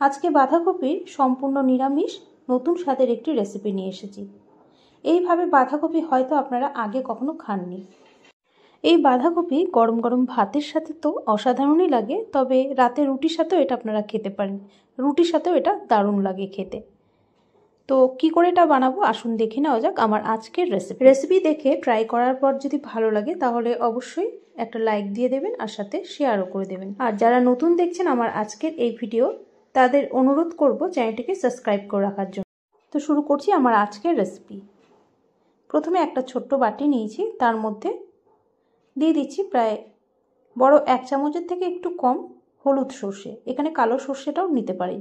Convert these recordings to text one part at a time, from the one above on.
আজকে বাঁধাকপির সম্পূর্ণ নিরামিষ নতুন স্বাদের একটি রেসিপি নিয়ে এসেছি। এইভাবে বাঁধাকপি হয়তো আপনারা আগে কখনো খাননি। এই বাঁধাকপি গরম গরম ভাতের সাথে তো অসাধারণই লাগে, তবে রাতে রুটির সাথেও এটা আপনারা খেতে পারেন। রুটির সাথেও এটা দারুণ লাগে খেতে। তো কি করে এটা বানাবো আসুন দেখে নেওয়া যাক আমার আজকের রেসিপি দেখে ট্রাই করার পর যদি ভালো লাগে তাহলে অবশ্যই একটা লাইক দিয়ে দেবেন আর সাথে শেয়ারও করে দেবেন। আর যারা নতুন দেখছেন আমার আজকের এই ভিডিও, তাদের অনুরোধ করব চ্যানেলটিকে সাবস্ক্রাইব করে রাখার জন্য। তো শুরু করছি আমার আজকের রেসিপি। প্রথমে একটা ছোট্ট বাটি নিয়েছি, তার মধ্যে দিয়ে দিচ্ছি প্রায় বড় 1 চামচের থেকে একটু কম হলুদ সর্ষে। এখানে কালো সর্ষেটাও নিতে পারেন।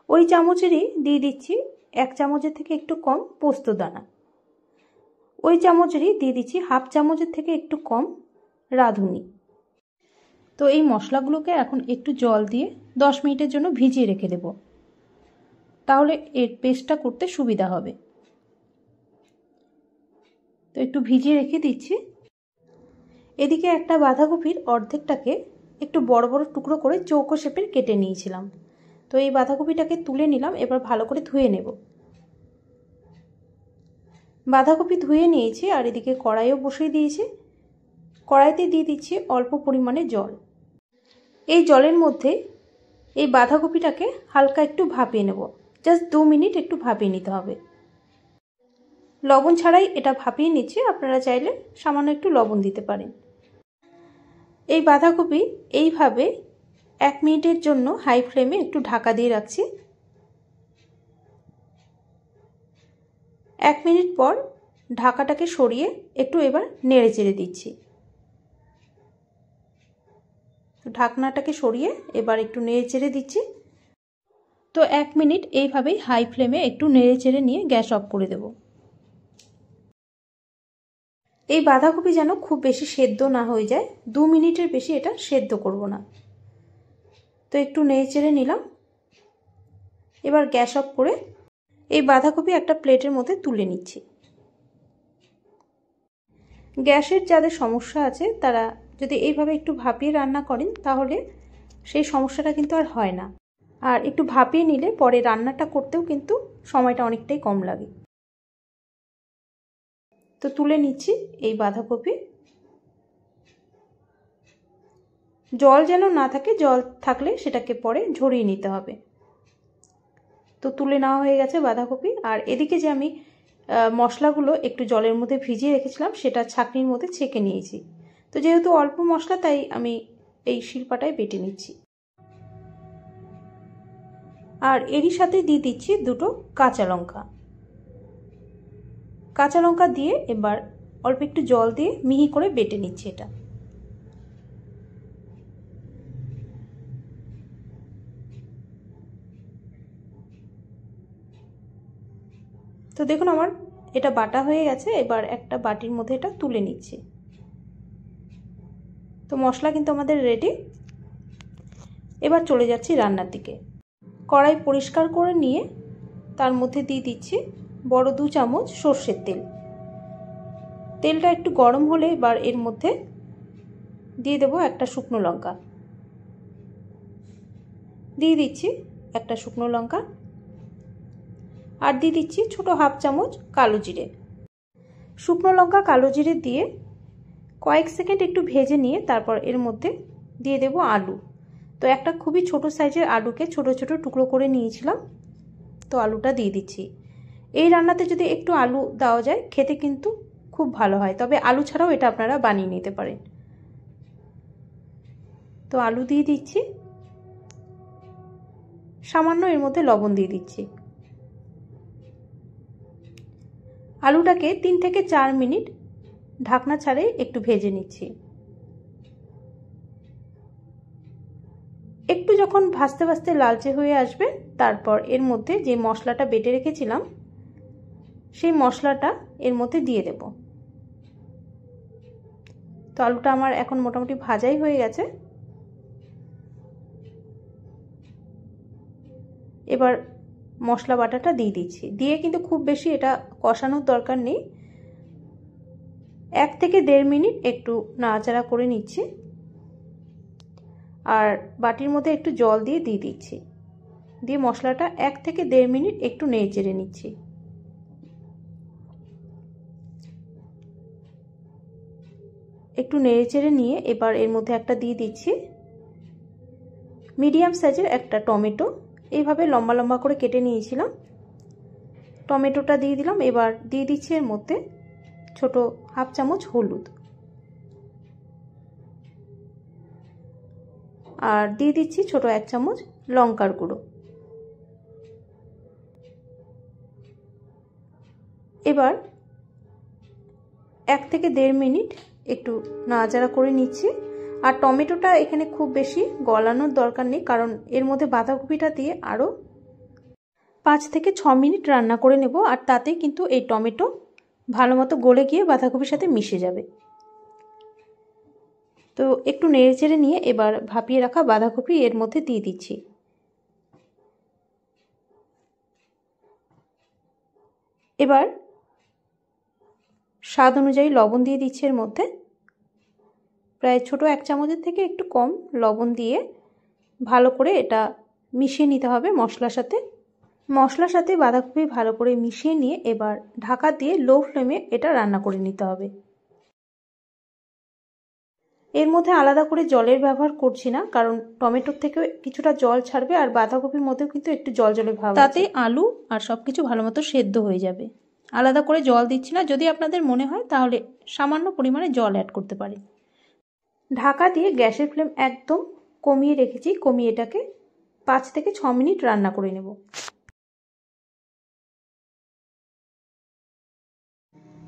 ওই চামচেরই দিয়ে দিচ্ছি 1 চামচের থেকে একটু কম পোস্ত দানা। ওই চামচেরই দিয়ে দিচ্ছি 1/2 চামচের থেকে একটু কম রাঁধুনি। তো এই মশলাগুলোকে এখন একটু জল দিয়ে 10 মিনিটের জন্য ভিজিয়ে রেখে দেব, তাহলে এর পেস্টটা করতে সুবিধা হবে। তো একটু ভিজিয়ে রেখে দিচ্ছি। এদিকে একটা বাঁধাকপির অর্ধেকটাকে একটু বড় বড় টুকরো করে চৌকো শেপের কেটে নিয়েছিলাম। তো এই বাঁধাকপিটাকে তুলে নিলাম, এবার ভালো করে ধুয়ে নেব। বাঁধাকপি ধুয়ে নিয়েছি আর এদিকে কড়াইও বসিয়ে দিয়েছি। কড়াইতে দিয়ে দিচ্ছি অল্প পরিমাণে জল। এই জলের মধ্যে এই বাঁধাকপিটাকে হালকা একটু ভাপিয়ে নেব। জাস্ট 2 মিনিট একটু ভাপিয়ে নিতে হবে। লবণ ছাড়াই এটা ভাপিয়ে নিচ্ছি, আপনারা চাইলে সামান্য একটু লবণ দিতে পারেন। এই বাঁধাকপি এইভাবে 1 মিনিটের জন্য হাই ফ্লেমে একটু ঢাকা দিয়ে রাখছি। 1 মিনিট পর ঢাকাটাকে সরিয়ে একটু এবার নেড়ে চেড়ে দিচ্ছি। ঢাকনাটাকে সরিয়ে এবার একটু নেড়ে চেড়ে দিচ্ছি। তো 1 মিনিট এইভাবেই হাই ফ্লেমে একটু নেড়ে চেড়ে নিয়ে গ্যাস অফ করে দেব। এই বাঁধাকপি যেন খুব বেশি সেদ্ধ না হয়ে যায়, 2 মিনিটের বেশি এটা সেদ্ধ করব না। তো একটু নেড়ে চেড়ে নিলাম। এবার গ্যাস অফ করে এই বাঁধাকপি একটা প্লেটের মধ্যে তুলে নিচ্ছি। গ্যাসের যাদের সমস্যা আছে তারা যদি এইভাবে একটু ভাপিয়ে রান্না করেন তাহলে সেই সমস্যাটা কিন্তু আর হয় না। আর একটু ভাপিয়ে নিলে পরে রান্নাটা করতেও কিন্তু সময়টা অনেকটাই কম লাগে। তো তুলে নিচ্ছি এই বাঁধাকপি। জল যেন না থাকে, জল থাকলে সেটাকে পরে ঝরিয়ে নিতে হবে। তো তুলে নেওয়া হয়ে গেছে বাঁধাকপি। আর এদিকে যে আমি মশলাগুলো একটু জলের মধ্যে ভিজিয়ে রেখেছিলাম সেটা ছাঁকনির মধ্যে ছেঁকে নিয়েছি। তো যেহেতু অল্প মশলা তাই আমি এই শিলপাটায় বেটে নিচ্ছি। আর এরই সাথে দিয়ে দিচ্ছি 2টো কাঁচা লঙ্কা। কাঁচা লঙ্কা দিয়ে এবার অল্প একটু জল দিয়ে মিহি করে বেটে নিচ্ছি এটা। তো দেখুন আমার এটা বাটা হয়ে গেছে। এবার একটা বাটির মধ্যে এটা তুলে নিচ্ছি। তো মশলা কিন্তু আমাদের রেডি। এবার চলে যাচ্ছি রান্নার দিকে। কড়াই পরিষ্কার করে নিয়ে তার মধ্যে দিয়ে দিচ্ছি বড় 2 চামচ সর্ষের তেল। তেলটা একটু গরম হলে এবার এর মধ্যে দিয়ে দেব একটা শুকনো লঙ্কা। দিয়ে দিচ্ছি একটা শুকনো লঙ্কা। আর দিয়ে দিচ্ছি ছোট 1/2 চামচ কালো জিরে। শুকনো লঙ্কা কালো জিরে দিয়ে কয়েক সেকেন্ড একটু ভেজে নিয়ে তারপর এর মধ্যে দিয়ে দেব আলু। তো একটা খুবই ছোট সাইজের আলুকে ছোট ছোট টুকরো করে নিয়েছিলাম। তো আলুটা দিয়ে দিচ্ছি। এই রান্নাতে যদি একটু আলু দেওয়া যায় খেতে কিন্তু খুব ভালো হয়, তবে আলু ছাড়াও এটা আপনারা বানিয়ে নিতে পারেন। তো আলু দিয়ে দিচ্ছি, সামান্য এর মধ্যে লবণ দিয়ে দিচ্ছি। আলুটাকে 3 থেকে 4 মিনিট ঢাকনা ছাড়াই একটু ভেজে নিচ্ছি। একটু যখন ভাজতে ভাজতে লালচে হয়ে আসবে তারপর এর মধ্যে যে মশলাটা বেটে রেখেছিলাম সেই মশলাটা এর মধ্যে দিয়ে দেব। তো আলুটা আমার এখন মোটামুটি ভাজাই হয়ে গেছে। এবার মশলা বাটাটা দিয়ে দিচ্ছি। দিয়ে কিন্তু খুব বেশি এটা কষানোর দরকার নেই। 1 থেকে 1.5 মিনিট একটু নাড়াচাড়া করে নিচ্ছি। আর বাটির মধ্যে একটু জল দিয়ে দিচ্ছি। দিয়ে মশলাটা 1 থেকে 1.5 মিনিট একটু নেড়ে চেড়ে নিচ্ছি। একটু নেড়ে চেড়ে নিয়ে এবার এর মধ্যে একটা দিয়ে দিচ্ছি মিডিয়াম সাইজের একটা টমেটো, এইভাবে লম্বা লম্বা করে কেটে নিয়েছিলাম। টমেটোটা দিয়ে দিলাম। এবার দিয়ে দিচ্ছি এর মধ্যে ছোট 1/2 চামচ হলুদ, আর দিয়ে দিচ্ছি ছোট 1 চামচ লঙ্কার গুঁড়ো। এবার 1 থেকে 1.5 মিনিট একটু নাড়াচাড়া করে নিচ্ছি। আর টমেটোটা এখানে খুব বেশি গলানোর দরকার নেই, কারণ এর মধ্যে বাঁধাকপিটা দিয়ে আরও 5 থেকে 6 মিনিট রান্না করে নেব, আর তাতে কিন্তু এই টমেটো ভালো মতো গলে গিয়ে বাঁধাকপির সাথে মিশে যাবে। তো একটু নেড়ে চেড়ে নিয়ে এবার ভাপিয়ে রাখা বাঁধাকপি এর মধ্যে দিয়ে দিচ্ছি। এবার স্বাদ অনুযায়ী লবণ দিয়ে দিচ্ছি এর মধ্যে, প্রায় ছোট 1 চামচের থেকে একটু কম লবণ দিয়ে ভালো করে এটা মিশিয়ে নিতে হবে মশলার সাথে। মশলার সাথে বাঁধাকপি ভালো করে মিশিয়ে নিয়ে এবার ঢাকা দিয়ে লো ফ্লেমে এটা রান্না করে নিতে হবে। এর মধ্যে আলাদা করে জলের ব্যবহার করছি না, কারণ টমেটোর থেকে কিছুটা জল ছাড়বে আর বাঁধাকপির মধ্যেও কিন্তু একটু জল জলে ভাব, তাতে আলু আর সবকিছু ভালো মতো সেদ্ধ হয়ে যাবে। আলাদা করে জল দিচ্ছি না, যদি আপনাদের মনে হয় তাহলে সামান্য পরিমাণে জল অ্যাড করতে পারেন। ঢাকা দিয়ে গ্যাসের ফ্লেম একদম কমিয়ে রেখেছি, কমিয়ে এটাকে 5 থেকে 6 মিনিট রান্না করে নেব।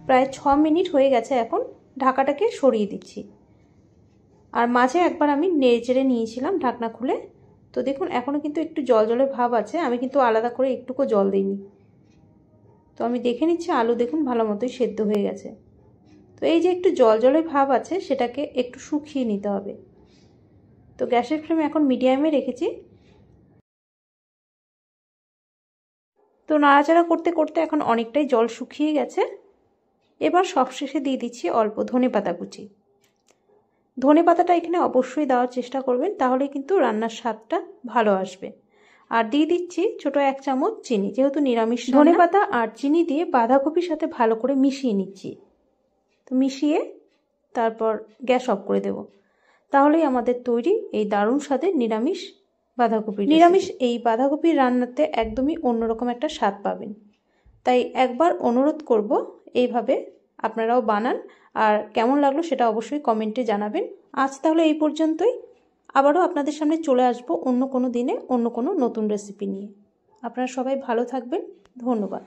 প্রায় 6 মিনিট হয়ে গেছে, এখন ঢাকাটাকে সরিয়ে দিচ্ছি। আর মাঝে একবার আমি নেড়ে চেড়ে নিয়েছিলাম ঢাকনা খুলে, তো দেখুন এখনও কিন্তু একটু জল জলের ভাব আছে, আমি কিন্তু আলাদা করে একটুকু জল দিইনি। তো আমি দেখে নিচ্ছি আলু দেখুন ভালো মতোই সেদ্ধ হয়ে গেছে। তো এই যে একটু জল জলের ভাব আছে সেটাকে একটু শুকিয়ে নিতে হবে। তো গ্যাসের ফ্লেম এখন মিডিয়ামে রেখেছি। তো নাড়াচাড়া করতে করতে এখন অনেকটাই জল শুকিয়ে গেছে। এবার সবশেষে দিয়ে দিচ্ছি অল্প ধনেপাতা কুচি। ধনেপাতাটা এখানে অবশ্যই দেওয়ার চেষ্টা করবেন, তাহলে কিন্তু রান্নার স্বাদটা ভালো আসবে। আর দিয়ে দিচ্ছি ছোট 1 চামচ চিনি, যেহেতু নিরামিষ। ধনেপাতা আর চিনি দিয়ে বাঁধাকপির সাথে ভালো করে মিশিয়ে নিচ্ছি। তো মিশিয়ে তারপর গ্যাস অফ করে দেব। তাহলেই আমাদের তৈরি এই দারুণ স্বাদের নিরামিষ বাঁধাকপি। নিরামিষ এই বাঁধাকপির রান্নাতে একদমই অন্যরকম একটা স্বাদ পাবেন। তাই একবার অনুরোধ করব এইভাবে আপনারাও বানান, আর কেমন লাগলো সেটা অবশ্যই কমেন্টে জানাবেন। আজ তাহলে এই পর্যন্তই। আবারও আপনাদের সামনে চলে আসব অন্য কোনো দিনে অন্য কোনো নতুন রেসিপি নিয়ে। আপনারা সবাই ভালো থাকবেন। ধন্যবাদ।